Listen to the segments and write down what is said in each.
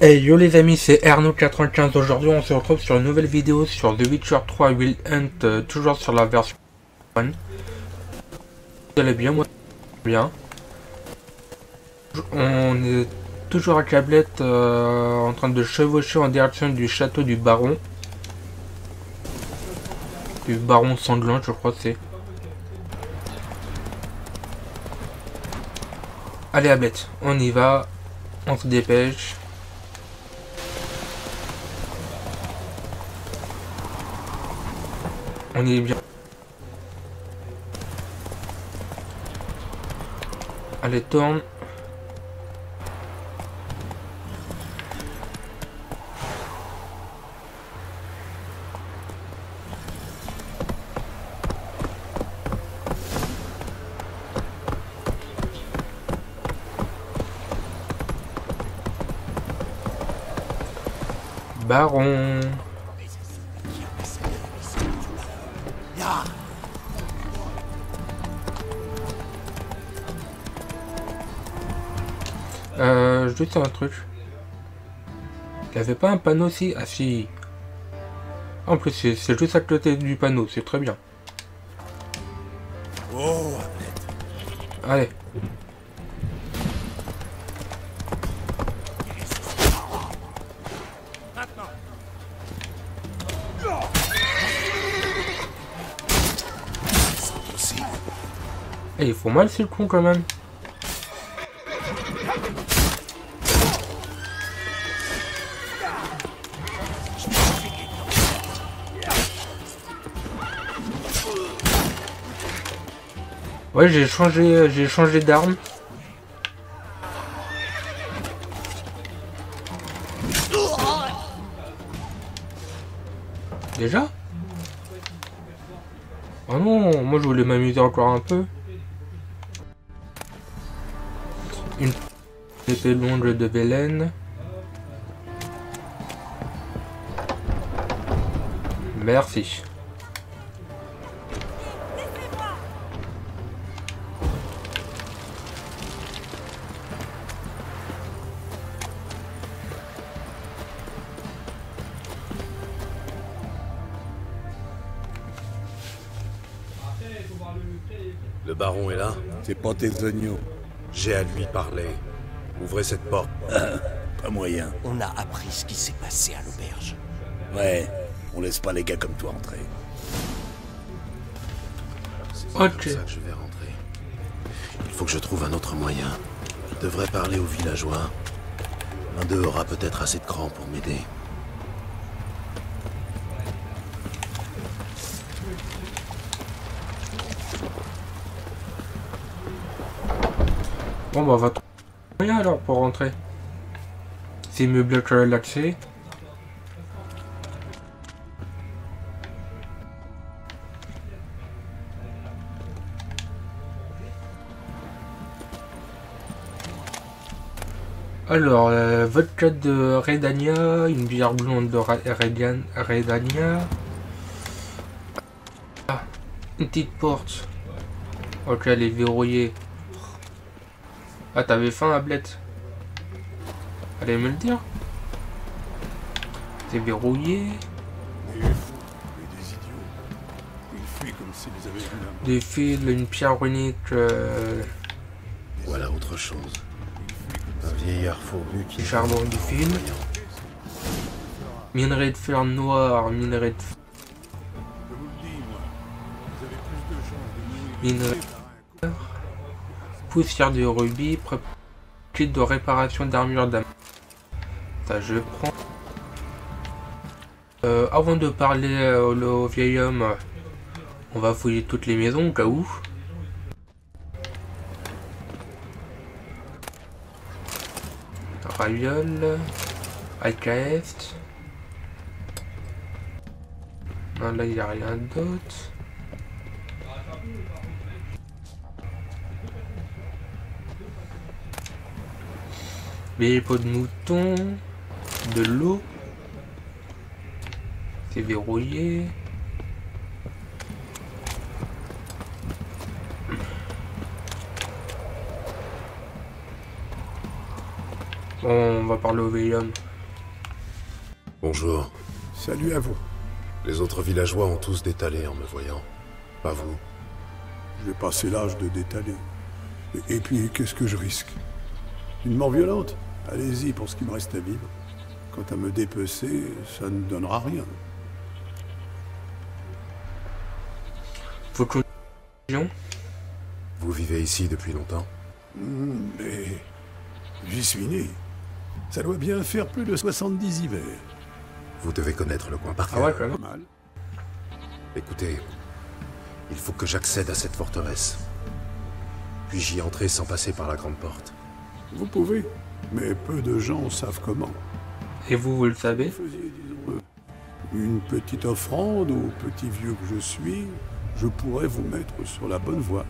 Hey yo les amis, c'est Erno95. Aujourd'hui on se retrouve sur une nouvelle vidéo sur The Witcher 3 Wild Hunt, toujours sur la version 1. Vous allez bien, moi bien. On est toujours à Cablette en train de chevaucher en direction du château du baron. Du baron sanglant je crois que c'est. Allez Ablette, on y va, on se dépêche. On y est bien. Allez, tourne. Baron. Je dois dire un truc. Il n'y avait pas un panneau aussi? Ah si. En plus, c'est juste à côté du panneau, c'est très bien. Oh, allez. Et il faut mal c'est le con quand même. Ouais, j'ai changé d'arme. Déjà? Oh non, moi je voulais m'amuser encore un peu. Une épée longue de Velen. Merci. le baron est là? C'est pas tes oignons. J'ai à lui parler. Ouvrez cette porte. Pas moyen. On a appris ce qui s'est passé à l'auberge. Ouais, on laisse pas les gars comme toi entrer. C'est comme ça que je vais rentrer. Il faut que je trouve un autre moyen. Je devrais parler aux villageois. L'un d'eux aura peut-être assez de cran pour m'aider. Bon bah on va trouver rien alors pour rentrer. S'il me bloque l'accès. Alors, vodka de Redania, une bière blonde de Redania. Ah, une petite porte. Ok, elle est verrouillée. Ah, t'avais faim, Ablette? Allez me le dire. C'est verrouillé. Des fils, une pierre runique. Voilà autre chose. Un vieillard fourbu qui... Charbon du fil. Minerai de fer noir, minerai de fer. Minerai de fer. Poussière de rubis, kit de réparation d'armure d'âme. Ça je prends. Avant de parler au vieil homme, on va fouiller toutes les maisons au cas où. Raviol, Alcaest. Non, là il n'y a rien d'autre. Les peaux de mouton, de l'eau. C'est verrouillé. Bon, on va parler au vieil homme. Bonjour. Salut à vous. Les autres villageois ont tous détalé en me voyant. Pas vous. J'ai passé l'âge de détaler. Et puis, qu'est-ce que je risque? Une mort violente? Allez-y pour ce qui me reste à vivre. Quant à me dépecer, ça ne donnera rien. Votre religion? Vous vivez ici depuis longtemps? Mais j'y suis né. Ça doit bien faire plus de 70 hivers. Vous devez connaître le coin par Ah cœur. ouais, quand même. Pas mal. Écoutez, il faut que j'accède à cette forteresse. Puis-je y entrer sans passer par la grande porte? Vous pouvez, mais peu de gens savent comment. Et vous le savez? Faisiez, disons, une petite offrande au petit vieux que je suis, je pourrais vous mettre sur la bonne voie.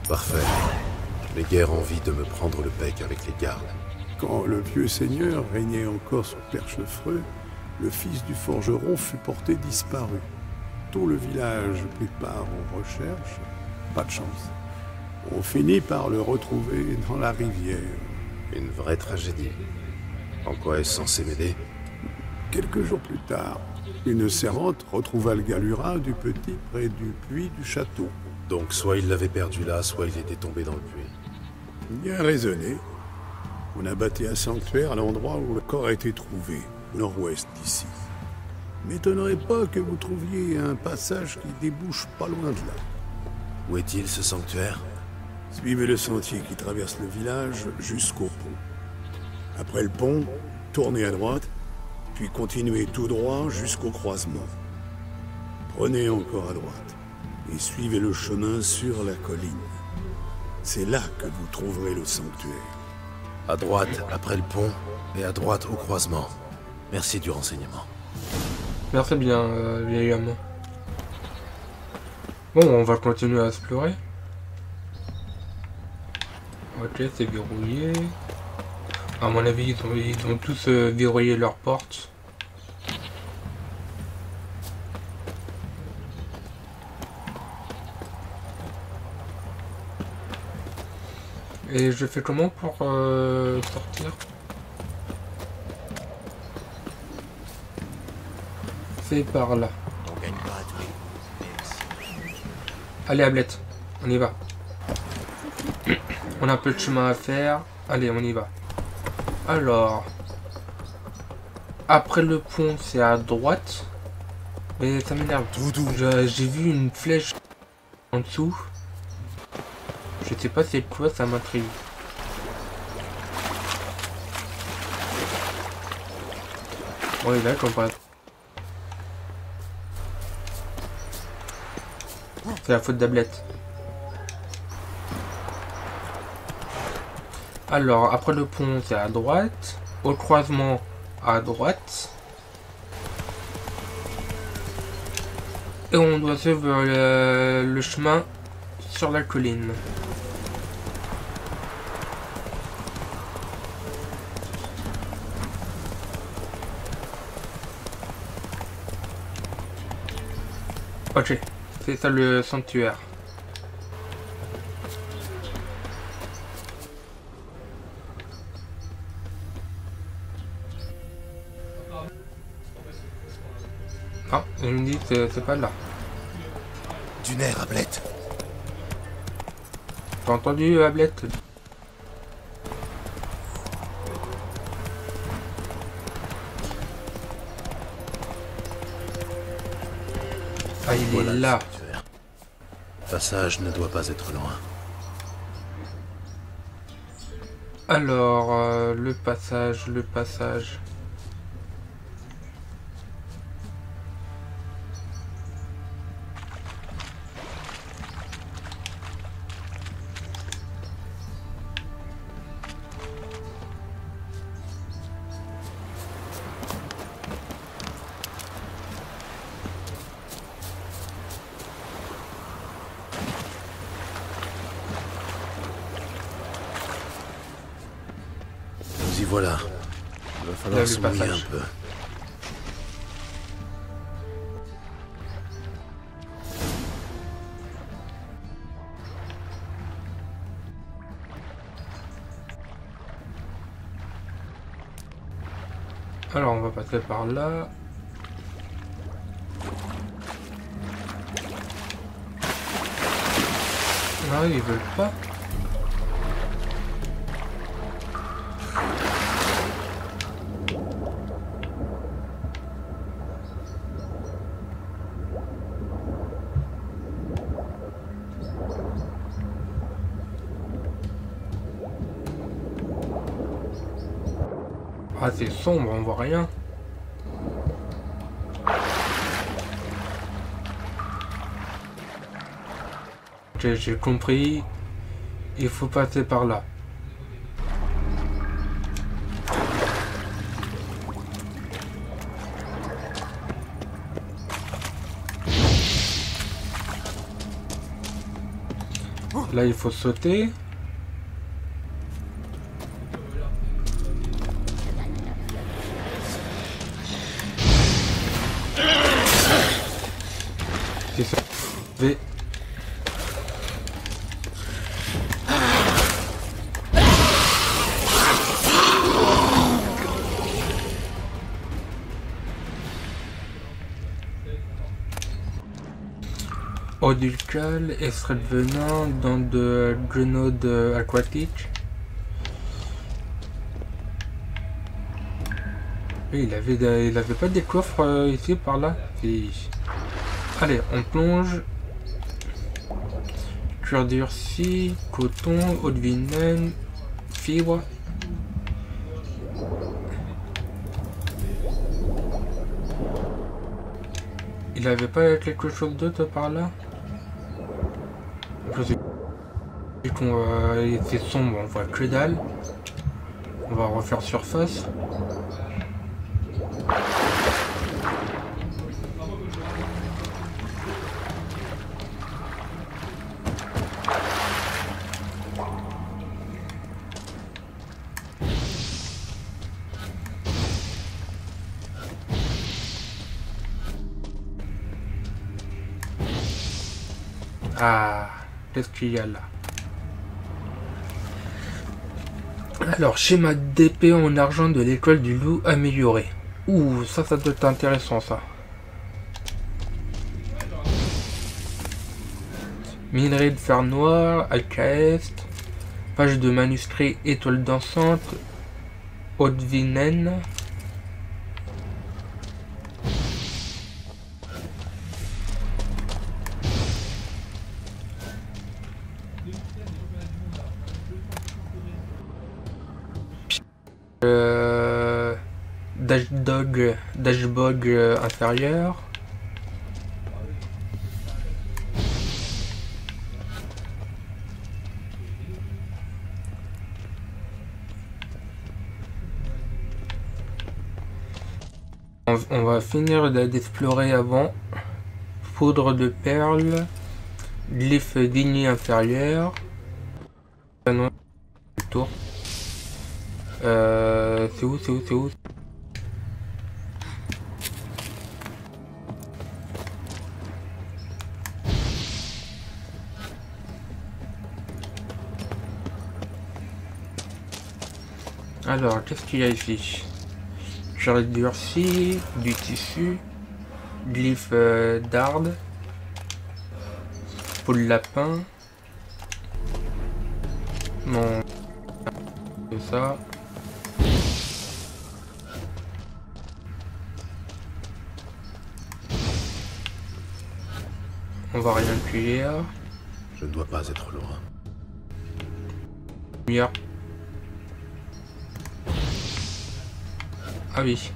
Parfait. Les guerres ont envie de me prendre le bec avec les gardes. Quand le vieux seigneur régnait encore sur Perchefreux, le fils du forgeron fut porté disparu. Tout le village prit part aux recherches, pas de chance. On finit par le retrouver dans la rivière. Une vraie tragédie. En quoi est-ce censé m'aider? Quelques jours plus tard, une servante retrouva le gars lurin du petit près du puits du château. Donc soit il l'avait perdu là, soit il était tombé dans le puits. Bien raisonné. On a bâti un sanctuaire à l'endroit où le corps a été trouvé, au nord-ouest d'ici. M'étonnerait pas que vous trouviez un passage qui débouche pas loin de là. Où est-il ce sanctuaire? Suivez le sentier qui traverse le village jusqu'au pont. Après le pont, tournez à droite, puis continuez tout droit jusqu'au croisement. Prenez encore à droite et suivez le chemin sur la colline. C'est là que vous trouverez le sanctuaire. À droite, après le pont, et à droite au croisement. Merci du renseignement. Merci bien, vieil homme. Bon, on va continuer à explorer. Ok, c'est verrouillé. À mon avis, ils ont tous verrouillé leurs portes. Et je fais comment pour sortir? C'est par là. On gagne pas à tous les coups. Allez, Ablette, on y va. On a un peu de chemin à faire. Allez, on y va. Alors, après le pont, c'est à droite. Mais ça m'énerve. J'ai vu une flèche en dessous. Je sais pas c'est quoi, ça m'intrigue. Ouais, là, je comprends. C'est la faute d'Ablette. Alors, après le pont, c'est à droite. Au croisement, à droite. Et on doit suivre le chemin sur la colline. Ok, c'est ça le sanctuaire. Ah, il me dit que c'est pas là. Du nerf, Ablette. T'as entendu, Ablette? Ah, il Voilà est le là. sanctuaire. Le passage ne doit pas être loin. Alors, le passage. Nous y voilà. Il va Là, falloir le se mouiller passage. un peu. Alors on va passer par là. Non, ils veulent pas. Ah, c'est sombre, on voit rien. J'ai compris. Il faut passer par là. Là, il faut sauter. C'est ça. V. Eau d'alcool, extrait de venin dans de grenades aquatiques. Et il avait pas des coffres ici par là. Et... Allez, on plonge. Cuir durci, coton, eau de vinaigre, fibre. Il avait pas quelque chose d'autre par là? C'est sombre, on voit que dalle. On va refaire surface. Ah, qu'est-ce qu'il y a là? Alors, schéma d'épée en argent de l'école du loup amélioré. Ouh, ça doit être intéressant, ça. Minerai de fer noir, alcaeste, page de manuscrit étoile dansante, eau de vinaine. Dashbog inférieur. On va finir d'explorer avant. Poudre de perles, glyphe d'igni inférieur. Non, tour. C'est où? Alors, qu'est-ce qu'il y a ici? Cuir durci, du tissu, glyphe d'arde, peau de lapin. Non, c'est ça. On va rien de cuillère. Je ne dois pas être loin. Lumière. Ah oui.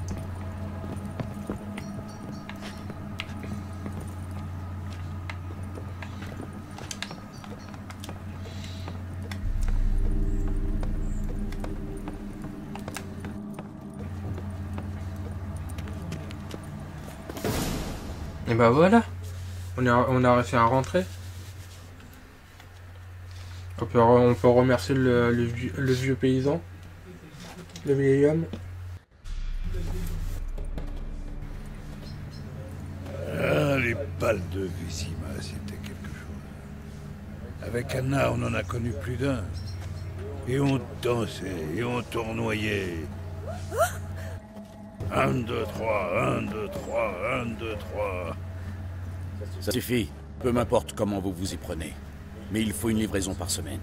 Et ben voilà. On a réussi à rentrer. On peut remercier le vieux paysan. Le vieil homme. Ah, les balles de Vizima, c'était quelque chose. Avec Anna, on en a connu plus d'un. Et on dansait, et on tournoyait. 1, 2, 3, 1, 2, 3, 1, 2, 3. Ça suffit. Peu m'importe comment vous vous y prenez. Mais il faut une livraison par semaine.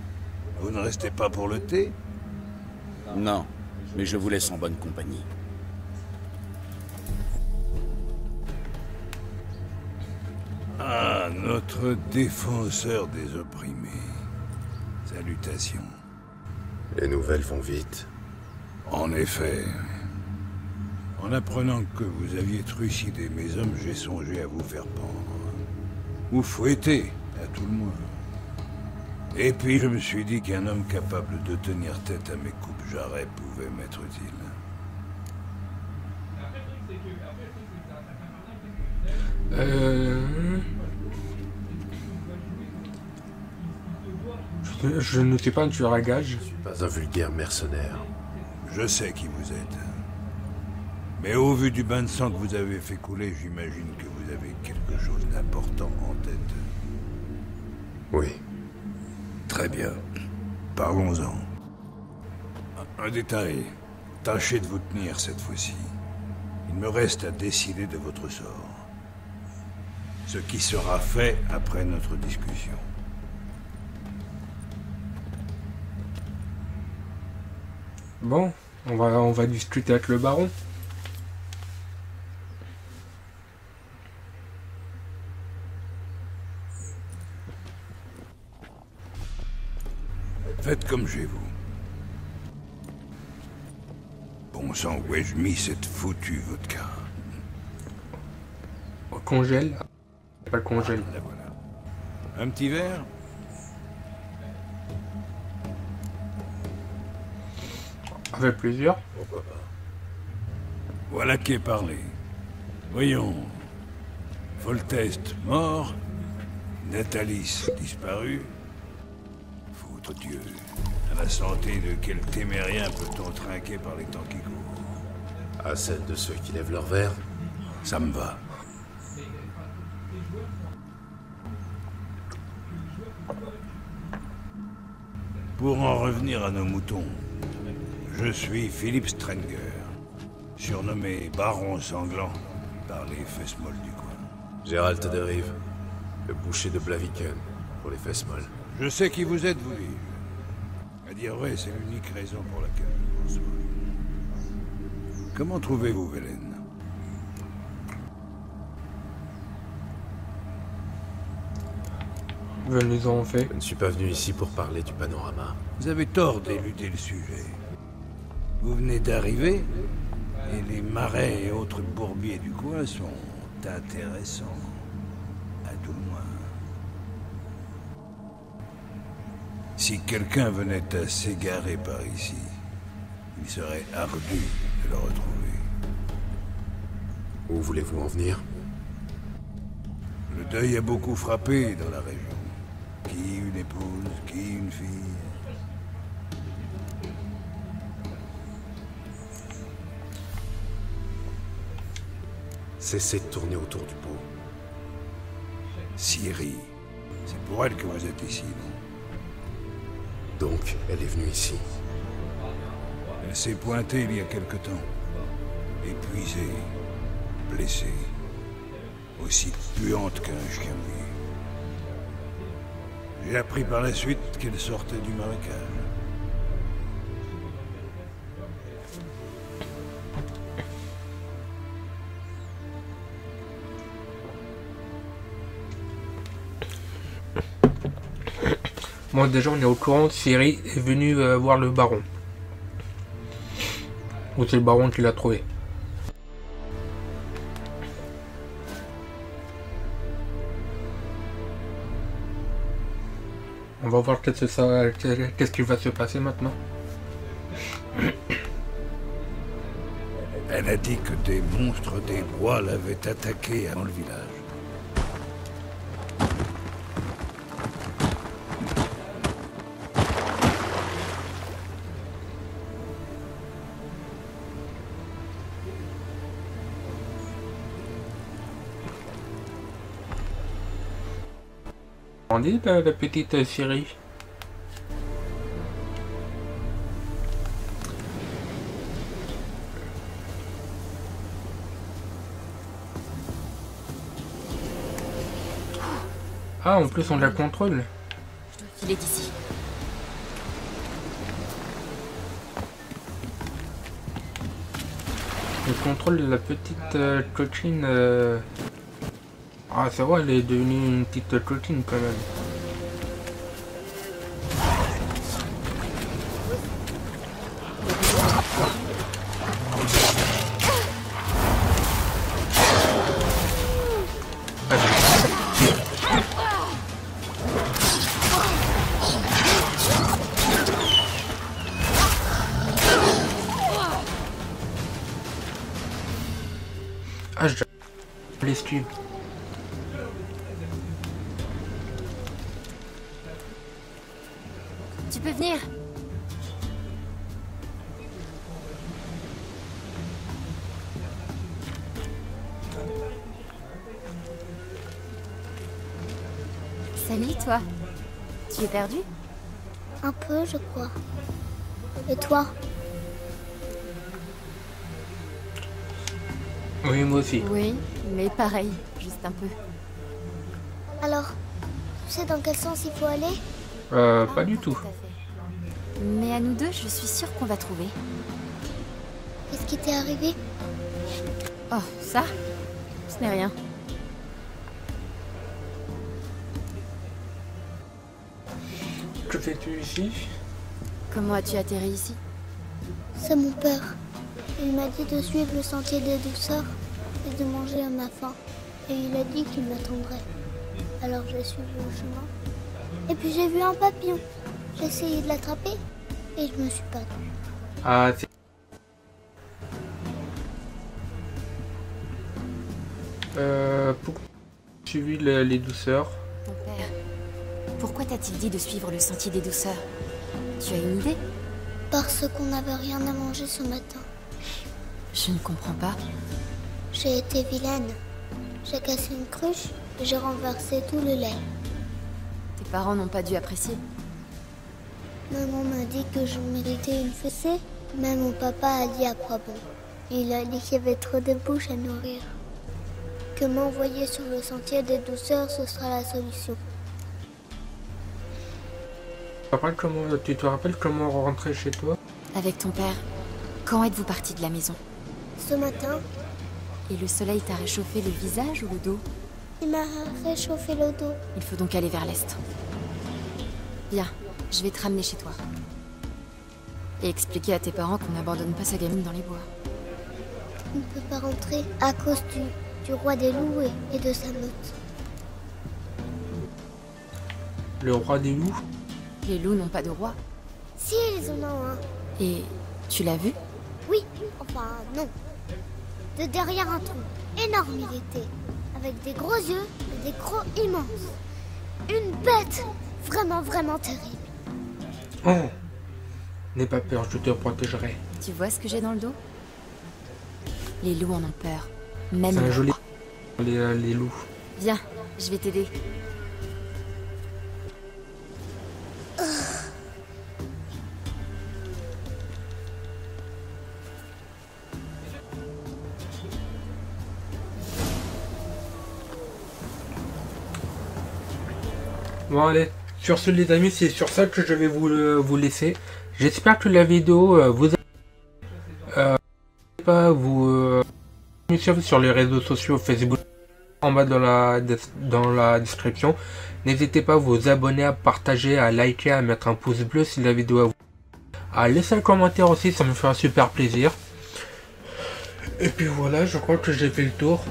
Vous ne restez pas pour le thé? Non, mais je vous laisse en bonne compagnie. Ah, notre défenseur des opprimés. Salutations. Les nouvelles vont vite. En effet. En apprenant que vous aviez trucidé mes hommes, j'ai songé à vous faire pendre. Ou fouetter, à tout le moins. Et puis je me suis dit qu'un homme capable de tenir tête à mes coupes-jarrets pouvait m'être utile. Je ne suis pas un tueur à gages. Je suis pas un vulgaire mercenaire. Je sais qui vous êtes. Mais au vu du bain de sang que vous avez fait couler, j'imagine que vous avez quelque chose d'important en tête. Oui. Très bien. Parlons-en. Un détail. Tâchez de vous tenir cette fois-ci. Il me reste à décider de votre sort. Ce qui sera fait après notre discussion. Bon, on va discuter avec le baron. Faites comme chez vous. Bon sang, où ai-je mis cette foutue vodka? Congèle. Pas congèle. La voilà. Un petit verre? Avec plusieurs. Pourquoi pas? Voilà qui est parlé. Voyons. Foltest mort. Natalis disparu. Foutre Dieu. À la santé de quel témérien peut-on trinquer par les temps qui courent? À celle de ceux qui lèvent leur verre? Ça me va. Pour en revenir à nos moutons, je suis Philippe Strenger, surnommé Baron Sanglant par les fesses molles du coin. Gérald de Rive, le boucher de Blaviken, pour les fesses molles. Je sais qui vous êtes, vous dis-je. À dire vrai, c'est l'unique raison pour laquelle je vous reçois. Comment trouvez-vous Velen? Venez-en fait. Je ne suis pas venu ici pour parler du panorama. Vous avez tort d'éluder le sujet. Vous venez d'arriver, et les marais et autres bourbiers du coin sont intéressants, à tout le moins. Si quelqu'un venait à s'égarer par ici, il serait ardu de le retrouver. Où voulez-vous en venir? Le deuil a beaucoup frappé dans la région. Qui une épouse, qui une fille. Cessez de tourner autour du pot. Ciri, c'est pour elle que vous êtes ici, non? Donc, elle est venue ici. Elle s'est pointée il y a quelque temps. Épuisée, blessée. Aussi puante qu'un chien mouillé. J'ai appris par la suite qu'elle sortait du marécage. Moi déjà on est au courant, Ciri est venue voir le baron. Ou c'est le baron qui l'a trouvé. On va voir qu'est-ce qui va se passer maintenant. Elle a dit que des monstres des bois l'avaient attaqué avant le village. On dit la petite Ciri. Ah, en plus on la contrôle. Je dois filer d'ici. Le contrôle de la petite coquine. Ah, c'est vrai, elle est devenue une petite coquine quand même. Ah, je l'esquive. Tu peux venir. Salut toi. Tu es perdu? Un peu, je crois. Et toi? Oui, moi aussi. Oui, mais pareil, juste un peu. Alors, tu sais dans quel sens il faut aller? Pas du tout. à fait. Mais à nous deux, je suis sûre qu'on va trouver. Qu'est-ce qui t'est arrivé? Oh, ça? Ce n'est rien. Que fais-tu ici? Comment as-tu atterri ici? C'est mon père. Il m'a dit de suivre le sentier des douceurs et de manger à ma faim. Et il a dit qu'il m'attendrait. Alors j'ai suivi le chemin. Et puis j'ai vu un papillon. J'ai essayé de l'attraper et je me suis perdue. Ah, c'est... Pourquoi tu as suivi les douceurs? Ton père, pourquoi t'a-t-il dit de suivre le sentier des douceurs? Tu as une idée? Parce qu'on n'avait rien à manger ce matin. Je ne comprends pas. J'ai été vilaine. J'ai cassé une cruche et j'ai renversé tout le lait. Tes parents n'ont pas dû apprécier. Maman m'a dit que je méritais une fessée, mais mon papa a dit à quoi bon. Il a dit qu'il y avait trop de bouches à nourrir. Que m'envoyer sur le sentier des douceurs, ce sera la solution. Tu te rappelles comment rentrer chez toi? Avec ton père, quand êtes-vous parti de la maison? Ce matin, Et le soleil t'a réchauffé le visage ou le dos? il m'a réchauffé le dos. Il faut donc aller vers l'est. Viens, je vais te ramener chez toi. Et expliquer à tes parents qu'on n'abandonne pas sa gamine dans les bois. On ne peut pas rentrer à cause du roi des loups et de sa meute. Le roi des loups? Les loups n'ont pas de roi. Si, ils en ont un. Et tu l'as vu? Oui, enfin non. De derrière un tronc, énorme il était, avec des gros yeux et des crocs immenses. Une bête vraiment, vraiment terrible. Oh! N'aie pas peur, je te protégerai. Tu vois ce que j'ai dans le dos? Les loups en ont peur. Même C'est un le joli... roi. Les loups. Viens, je vais t'aider. Bon allez, sur ce les amis, c'est sur ça que je vais vous laisser. J'espère que la vidéo vous a... N'hésitez pas à vous suivre sur les réseaux sociaux Facebook en bas dans la description. N'hésitez pas à vous abonner, à partager, à liker, à mettre un pouce bleu si la vidéo a vous. À laisser un commentaire aussi, ça me fait un super plaisir. Et puis voilà, je crois que j'ai fait le tour.